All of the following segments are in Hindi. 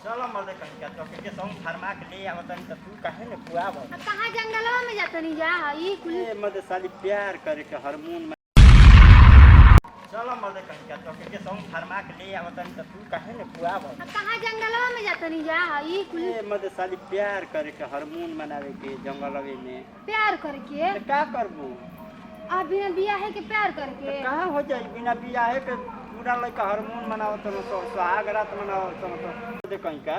चलो मर्दे कहीं क्या तो के संग फरमा के ले आवत नहीं तो तू काहे ने पुआव कहाँ जंगलवा में जाता नहीं जा ई कुल ए मर्दे साली प्यार करे के हार्मोन में चलो मर्दे कहीं क्या तो के संग फरमा के ले आवत नहीं तो तू काहे ने पुआव कहाँ जंगलवा में जाता नहीं जा ई कुल ए मर्दे साली प्यार करे के हार्मोन बनावे के जंगलवे में प्यार करके तो का करबू आ बिना बियाह के प्यार करके कहाँ हो जाई बिना बियाह के पूरा लड़का हार्मोन मनावत न तो सुहाग रात मनावत न तो दे कहीं का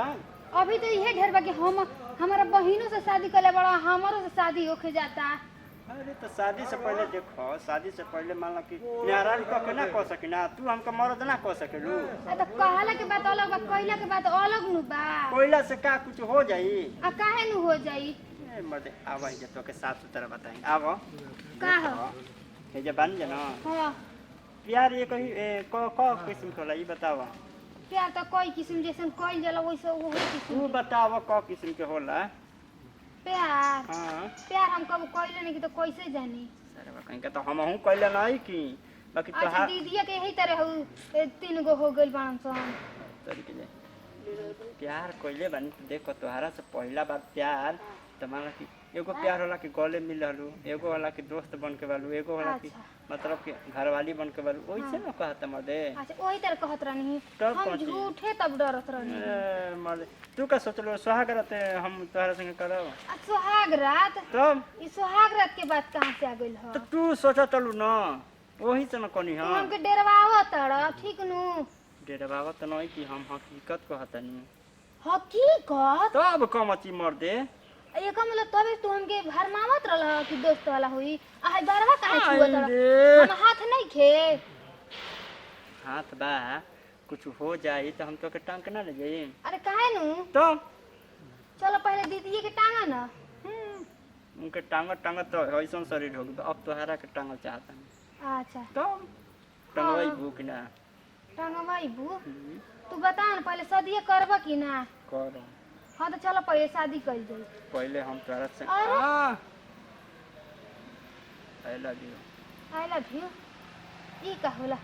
अभी तो इहे ढेर बा कि हम हमारा बहिनों से शादी करे बड़ा हमारो से शादी होके जाता। अरे तो शादी से पहले देखो शादी से पहले मान लो कि न्याराल कह के ना कह सकी ना तू हमका मर्द ना कह सकेलू तो कहला के बात अलग बा कहला के बात अलग नु बा कोयला से का कुछ हो जाई आ काहे नु हो जाई ए मर्दे आवा ही तो के साफ सुथरा बताई आवो का हो हे जे बन जना हां प्यार ये कही क किस्म के होला ई बतावा प्यार तो कोई किस्म जैसन कोई जला वैसे वो किस्म तू बतावा क किस्म के होला प्यार हां प्यार हम कब कोइले नहीं कि तो कैसे जानी अरे कहीं का तो हमहू कइले नहीं की बाकी तो अच्छा दीदिया के यही तरह हो 3 गो हो गइल बान सन तरीके से प्यार कइले बानी तो देखो तोहरा से पहला बार प्यार तो मान कि एगो प्यार होला कि गले मिललू एगो होला कि दोस्त बन के बालू एगो होला कि मतलब कि घरवाली बन के बालू ओइसे न कहत मर्दे अच्छा ओही तरह कहत रहनी तब हम कथी? झूठे तब डरत रहनी ए मर्दे तू का सोचलो सुहाग रात हम तोहरा संगे करब आ सुहाग रात तब ई सुहाग रात के बात कहां से आ गइल ह तो तू सोचतलू न वही से न कनी तू हां हमके डरवावत तड़ ठीक नु डेरा बाबा तो नहीं कि हम हकीकत कहतनी हकीकत तब कमची मर्दे एक मतलब तबे तू हमके भरमावत रहल कि दोस्त वाला हुई आ बारवा काहे छुअत रे। हम हाथ नहीं खे हाथ बा कुछ हो जाई तो हम तो के टांग के ना ले जाई अरे काहे नु तो चलो पहले दीदी के टांगा ना उनके टांग तो ऐसा शरीर हो गया अब तोहरा के टांग चाहता अच्छा तो टंगवाई भूख ना टांगवाई बू तू बता ना पहले शादी करबा कि ना कर हाँ तो चलो पहले शादी कर जाई पहले हम तोहरा से अरे। I love you I love you ई का होला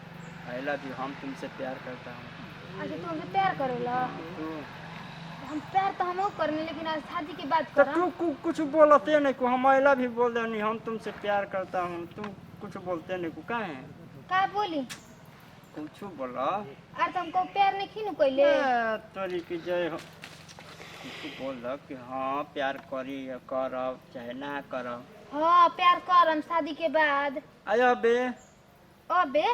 आई लव यू हम तुमसे प्यार करता हूँ अच्छा तू हमसे प्यार करेला तू हम प्यार तो हम करने लेकिन आज शादी के बाद तो करम तू कुछ बोलते नहीं को हम आई लव यू बोल देनी हम तुमसे प्यार करता हूँ तू कुछ बोलते नहीं को काहे का बोली कुछ बोला अरे तुमको प्यार नहीं खीनु कइले तोरी की जय हो तू बोल कि हाँ प्यार करी करब चाहे ना करब हाँ प्यार करम शादी के बाद आय अबे अबे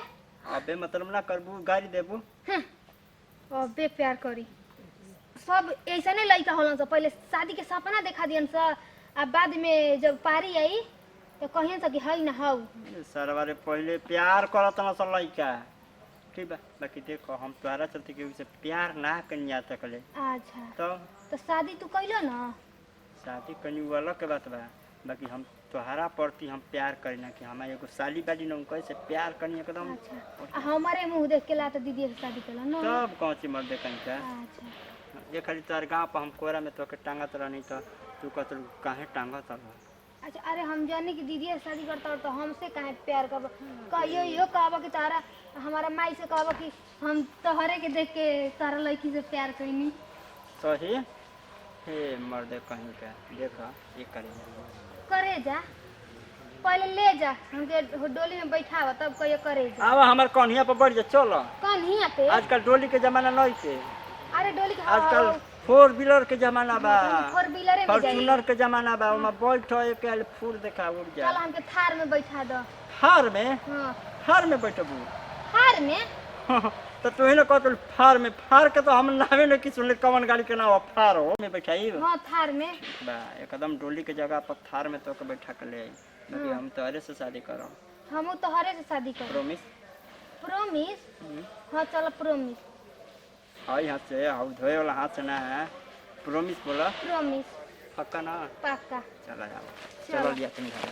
अबे मतलब ना करबू गाड़ी देबू अबे प्यार करी सब ऐसा नहीं लड़का होलन सा पहले शादी के सपना देखा दियन सा आ बाद में जब पारी आई तो कहियन सा कि हई ना हौ सरवारे पहले प्यार करत ना सा लइका ठीक बा बाकी देखो हम तोहरा चलते के से प्यार ना कनिया तकले अच्छा तो शादी तू कइलो ना शादी कनी वाला के बात बा बाकी हम तोहरा प्रति हम प्यार करीना कि हमारे एगो साली बाली न कैसे प्यार कनी एकदम अच्छा हमारे मुंह देख के ला तो दीदी से शादी कइलो ना सब कौची मर दे कहीं का अच्छा ये खाली तार गाँव पर हम कोरा में तो के टांगत रहनी तो तू कहत काहे टांगत रह अच्छा अरे हम जाने की दीदी से शादी करता तो हमसे काहे प्यार करब कहियो यो कहबा कि तारा हमारा माई से कहबा कि हम तोहरे के देख के तारा लड़की से प्यार कइनी सही हे मर्दे कहीं का देखा ये करे जा पहले ले जा हमके डोली में बैठावा तब कहियो करे जा आवा हमार कन्हिया पर बढ़ जा चलो कन्हिया पे आजकल डोली के जमाना नहीं के अरे डोली के आजकल 4 व्हीलर के जमाना बा 4 व्हीलर में जाई फॉर्च्यूनर के जमाना बा ओमा बैठो एक फूल देखा उड़ जा चल हमके थार में बैठा दो हार में हां हार में बैठबू थार में तो तू ही ना कहत फार में फार के तो हम नावे न कि सुनले कवन गाड़ी के नाम फार हो में बैठाई हां थार में बा एकदम डोली के जगह पर थार में तो के बैठा के ले आई बाकी हम तोहरे से शादी करो हम तोहरे से शादी कर प्रॉमिस प्रॉमिस हां चल प्रॉमिस हाय हाथ से हाउ धोए वाला हाथ से ना है प्रॉमिस बोला प्रॉमिस पक्का ना पक्का चला जाओ चलो लिया तुम घर